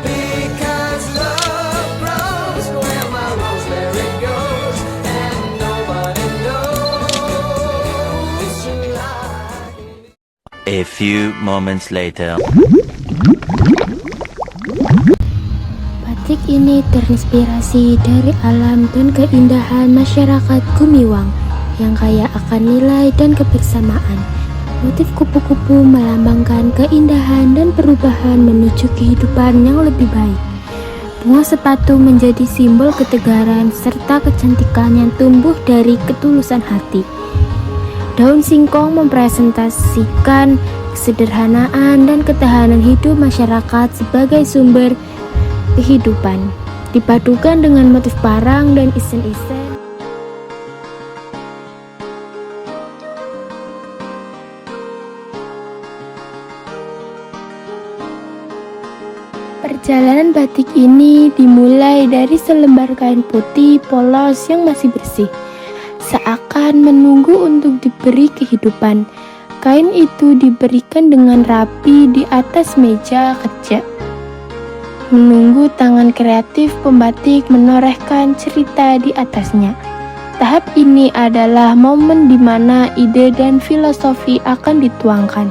Because love grows where my rosemary goes, and nobody knows like. A few moments later. Batik ini terinspirasi dari alam dan keindahan masyarakat Gumiwang yang kaya akan nilai dan kebersamaan. Motif kupu-kupu melambangkan keindahan dan perubahan menuju kehidupan yang lebih baik. Bunga sepatu menjadi simbol ketegaran serta kecantikan yang tumbuh dari ketulusan hati. Daun singkong mempresentasikan kesederhanaan dan ketahanan hidup masyarakat sebagai sumber kehidupan, dipadukan dengan motif parang dan isen-isen. Perjalanan batik ini dimulai dari selembar kain putih polos yang masih bersih, seakan menunggu untuk diberi kehidupan. Kain itu diberikan dengan rapi di atas meja kerja, menunggu tangan kreatif pembatik menorehkan cerita di atasnya. Tahap ini adalah momen di mana ide dan filosofi akan dituangkan.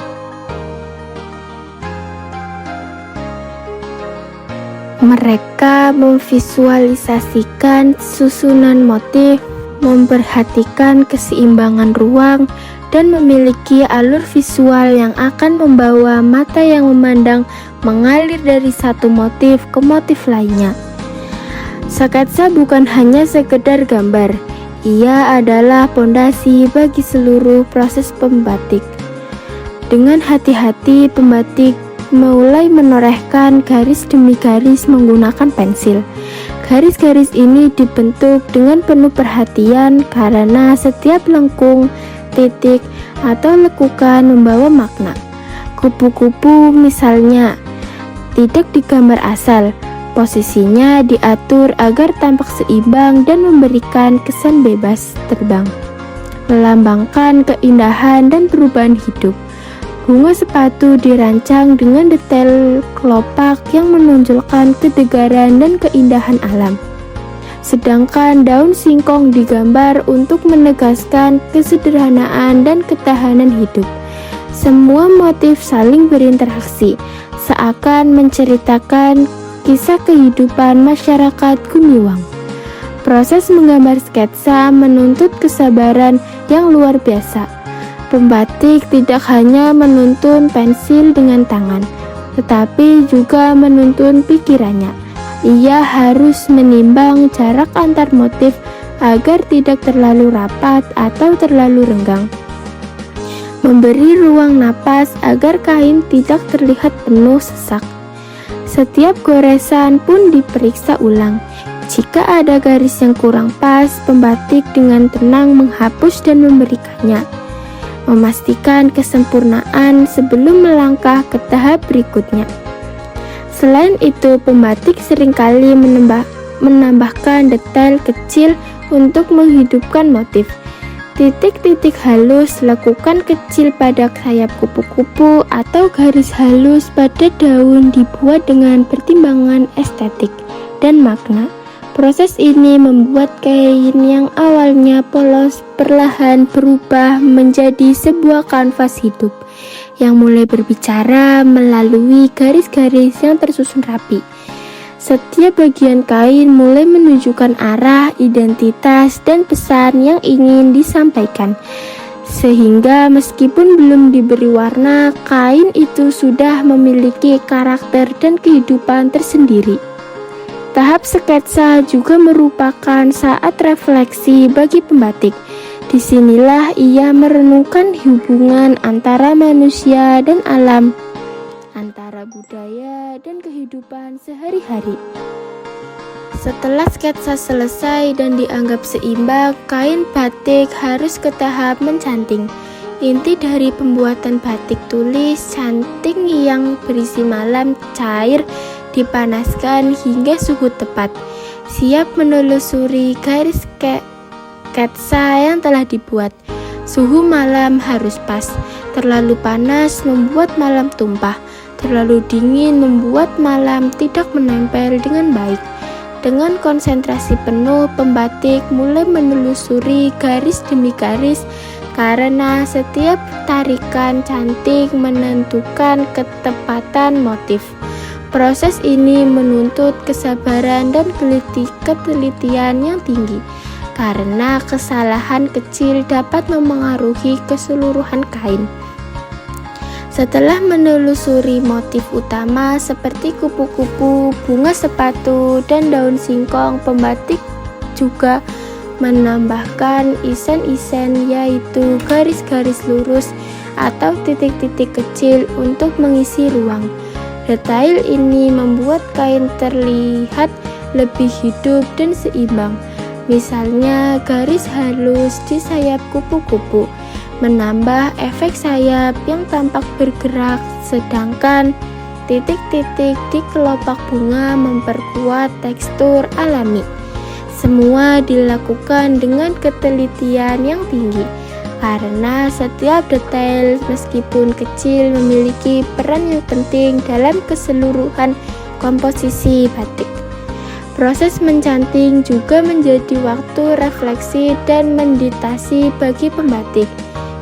Mereka memvisualisasikan susunan motif, memperhatikan keseimbangan ruang, dan memiliki alur visual yang akan membawa mata yang memandang mengalir dari satu motif ke motif lainnya. Sketsa bukan hanya sekedar gambar, ia adalah pondasi bagi seluruh proses pembatik. Dengan hati-hati, pembatik mulai menorehkan garis demi garis menggunakan pensil. Garis-garis ini dibentuk dengan penuh perhatian karena setiap lengkung, titik, atau lekukan membawa makna. Kupu-kupu misalnya tidak digambar asal, posisinya diatur agar tampak seimbang dan memberikan kesan bebas terbang, melambangkan keindahan dan perubahan hidup. Bunga sepatu dirancang dengan detail kelopak yang menonjolkan ketegaran dan keindahan alam. Sedangkan daun singkong digambar untuk menegaskan kesederhanaan dan ketahanan hidup. Semua motif saling berinteraksi, seakan menceritakan kisah kehidupan masyarakat Gumiwang. Proses menggambar sketsa menuntut kesabaran yang luar biasa. Pembatik tidak hanya menuntun pensil dengan tangan, tetapi juga menuntun pikirannya. Ia harus menimbang jarak antar motif agar tidak terlalu rapat atau terlalu renggang, memberi ruang napas agar kain tidak terlihat penuh sesak. Setiap goresan pun diperiksa ulang. Jika ada garis yang kurang pas, pembatik dengan tenang menghapus dan memberikannya, memastikan kesempurnaan sebelum melangkah ke tahap berikutnya. Selain itu, pembatik seringkali menambahkan detail kecil untuk menghidupkan motif. Titik-titik halus, lekukan kecil pada sayap kupu-kupu, atau garis halus pada daun dibuat dengan pertimbangan estetik dan makna. Proses ini membuat kain yang awalnya polos perlahan berubah menjadi sebuah kanvas hidup yang mulai berbicara melalui garis-garis yang tersusun rapi. Setiap bagian kain mulai menunjukkan arah, identitas, dan pesan yang ingin disampaikan. Sehingga meskipun belum diberi warna, kain itu sudah memiliki karakter dan kehidupan tersendiri. Tahap sketsa juga merupakan saat refleksi bagi pembatik. Disinilah ia merenungkan hubungan antara manusia dan alam, antara budaya dan kehidupan sehari-hari. Setelah sketsa selesai dan dianggap seimbang, kain batik harus ke tahap mencanting. Inti dari pembuatan batik tulis canting yang berisi malam cair dipanaskan hingga suhu tepat, siap menelusuri garis sketsa yang telah dibuat. Suhu malam harus pas, terlalu panas membuat malam tumpah, Terlalu dingin membuat malam tidak menempel dengan baik. Dengan konsentrasi penuh, pembatik mulai menelusuri garis demi garis karena setiap tarikan cantik menentukan ketepatan motif. Proses ini menuntut kesabaran dan ketelitian yang tinggi karena kesalahan kecil dapat memengaruhi keseluruhan kain. Setelah menelusuri motif utama seperti kupu-kupu, bunga sepatu, dan daun singkong, pembatik juga menambahkan isen-isen, yaitu garis-garis lurus atau titik-titik kecil untuk mengisi ruang. Detail ini membuat kain terlihat lebih hidup dan seimbang. Misalnya, garis halus di sayap kupu-kupu menambah efek sayap yang tampak bergerak, sedangkan titik-titik di kelopak bunga memperkuat tekstur alami. Semua dilakukan dengan ketelitian yang tinggi, karena setiap detail meskipun kecil memiliki peran yang penting dalam keseluruhan komposisi batik. Proses mencanting juga menjadi waktu refleksi dan meditasi bagi pembatik.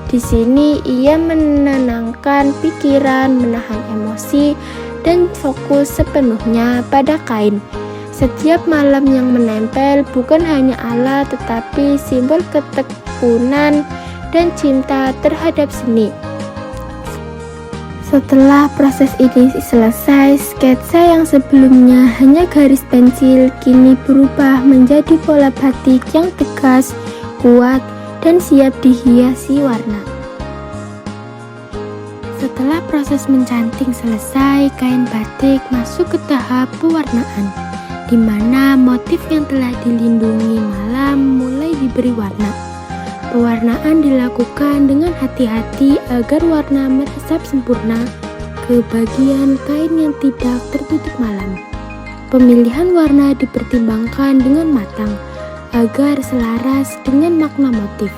Di sini ia menenangkan pikiran, menahan emosi, dan fokus sepenuhnya pada kain. Setiap malam yang menempel bukan hanya alat tetapi simbol ketekunan dan cinta terhadap seni. Setelah proses ini selesai, sketsa yang sebelumnya hanya garis pensil kini berubah menjadi pola batik yang tegas, kuat, dan siap dihiasi warna. Setelah proses mencanting selesai, kain batik masuk ke tahap pewarnaan, di mana motif yang telah dilindungi malam mulai diberi warna. Pewarnaan dilakukan dengan hati-hati agar warna meresap sempurna ke bagian kain yang tidak tertutup malam. Pemilihan warna dipertimbangkan dengan matang agar selaras dengan makna motif.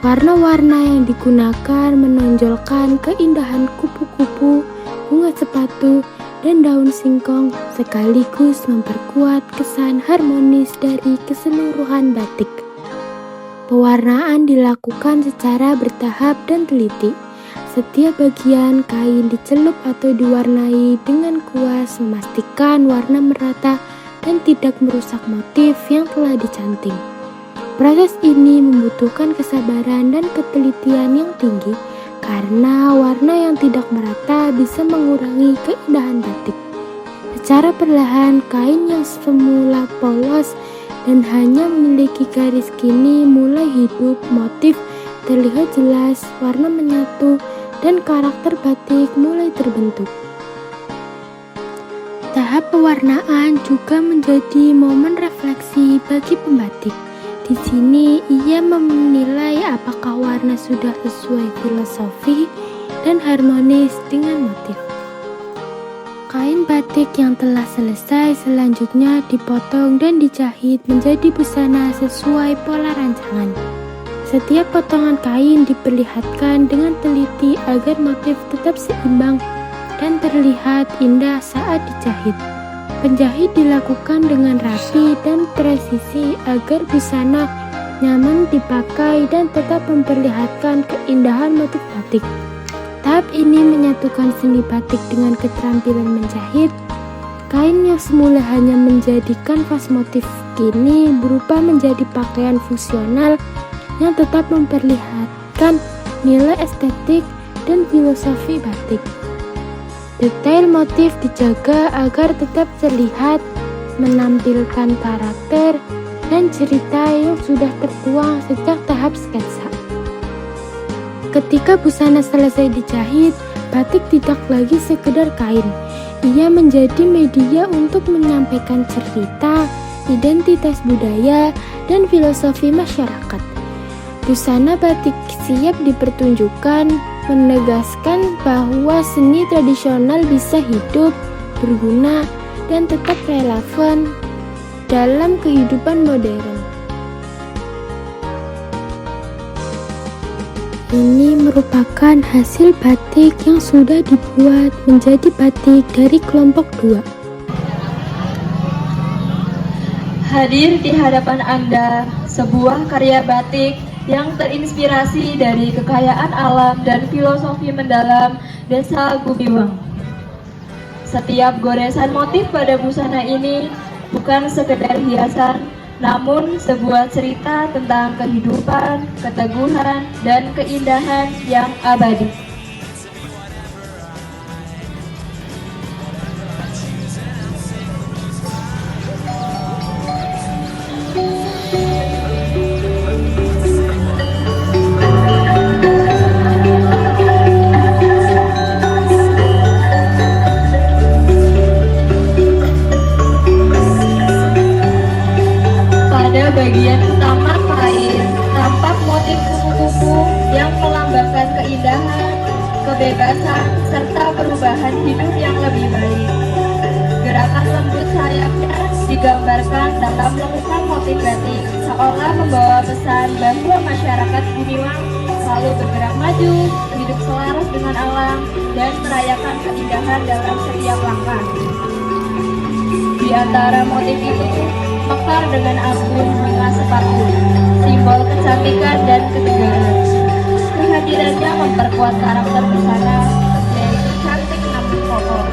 Warna-warna yang digunakan menonjolkan keindahan kupu-kupu, bunga sepatu, dan daun singkong sekaligus memperkuat kesan harmonis dari keseluruhan batik. Pewarnaan dilakukan secara bertahap dan teliti. Setiap bagian kain dicelup atau diwarnai dengan kuas, memastikan warna merata dan tidak merusak motif yang telah dicanting. Proses ini membutuhkan kesabaran dan ketelitian yang tinggi karena warna yang tidak merata bisa mengurangi keindahan batik. Secara perlahan, kain yang semula polos dan hanya memiliki garis kini mulai hidup, motif terlihat jelas, warna menyatu, dan karakter batik mulai terbentuk. Tahap pewarnaan juga menjadi momen refleksi bagi pembatik. Di sini ia menilai apakah warna sudah sesuai filosofi dan harmonis dengan motif. Kain batik yang telah selesai selanjutnya dipotong dan dijahit menjadi busana sesuai pola rancangan. Setiap potongan kain diperlihatkan dengan teliti agar motif tetap seimbang dan terlihat indah saat dijahit. Penjahit dilakukan dengan rapi dan presisi agar busana nyaman dipakai dan tetap memperlihatkan keindahan motif batik. Tahap ini menyatukan seni batik dengan keterampilan menjahit. Kain yang semula hanya menjadi kanvas motif kini berubah menjadi pakaian fungsional yang tetap memperlihatkan nilai estetik dan filosofi batik. Detail motif dijaga agar tetap terlihat, menampilkan karakter dan cerita yang sudah tertuang sejak tahap sketsa. Ketika busana selesai dijahit, batik tidak lagi sekedar kain. Ia menjadi media untuk menyampaikan cerita, identitas budaya, dan filosofi masyarakat. Busana batik siap dipertunjukkan, menegaskan bahwa seni tradisional bisa hidup, berguna, dan tetap relevan dalam kehidupan modern. ini merupakan hasil batik yang sudah dibuat menjadi batik dari kelompok 2. Hadir di hadapan Anda sebuah karya batik yang terinspirasi dari kekayaan alam dan filosofi mendalam Desa Gumiwang. Setiap goresan motif pada busana ini bukan sekedar hiasan, namun sebuah cerita tentang kehidupan, keteguhan, dan keindahan yang abadi. Pada bagian utama kain, tampak motif kupu-kupu yang melambangkan keindahan, kebebasan, serta perubahan hidup yang lebih baik. Gerakan lembut sayapnya digambarkan dalam lekukan motif batik, seolah membawa pesan bahwa masyarakat Gumiwang selalu bergerak maju, hidup selaras dengan alam, dan merayakan keindahan dalam setiap langkah. Di antara motif itu, mekar dengan anggun bunga sepatu, simbol kecantikan dan ketegaran. Kehadirannya memperkuat karakter busana, yaitu cantik namun kokoh.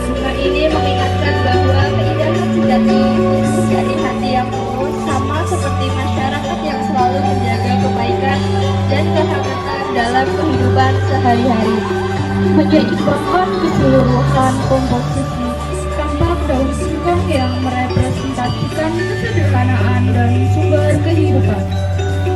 Bunga ini mengingatkan bahwa keindahan sejati menjadi hati yang tulus, sama seperti masyarakat yang selalu menjaga kebaikan dan kehangatan dalam kehidupan sehari-hari. Menjadi bahan keseluruhan komposisi, tampak daun singkong yang merepresentasikan kesederhanaan dan sumber kehidupan.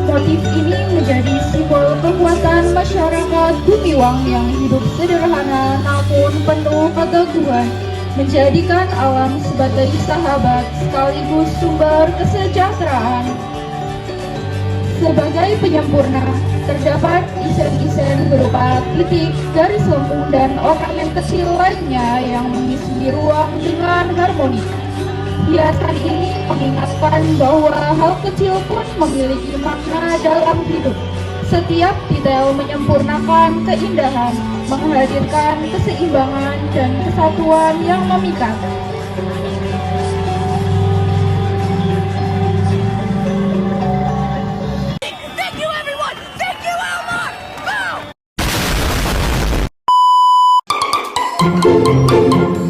Motif ini menjadi simbol kekuatan masyarakat Gumiwang yang hidup sederhana namun penuh keteguhan, menjadikan alam sebagai sahabat sekaligus sumber kesejahteraan. Sebagai penyempurna, terdapat desain-desain berupa titik, garis lengkung, dan ornamen kecil lainnya yang mengisi ruang dengan harmoni. Hiasan ini mengingatkan bahwa hal kecil pun memiliki makna dalam hidup. Setiap detail menyempurnakan keindahan, menghadirkan keseimbangan dan kesatuan yang memikat. Thank you, everyone! Thank you, Elmar! Boom!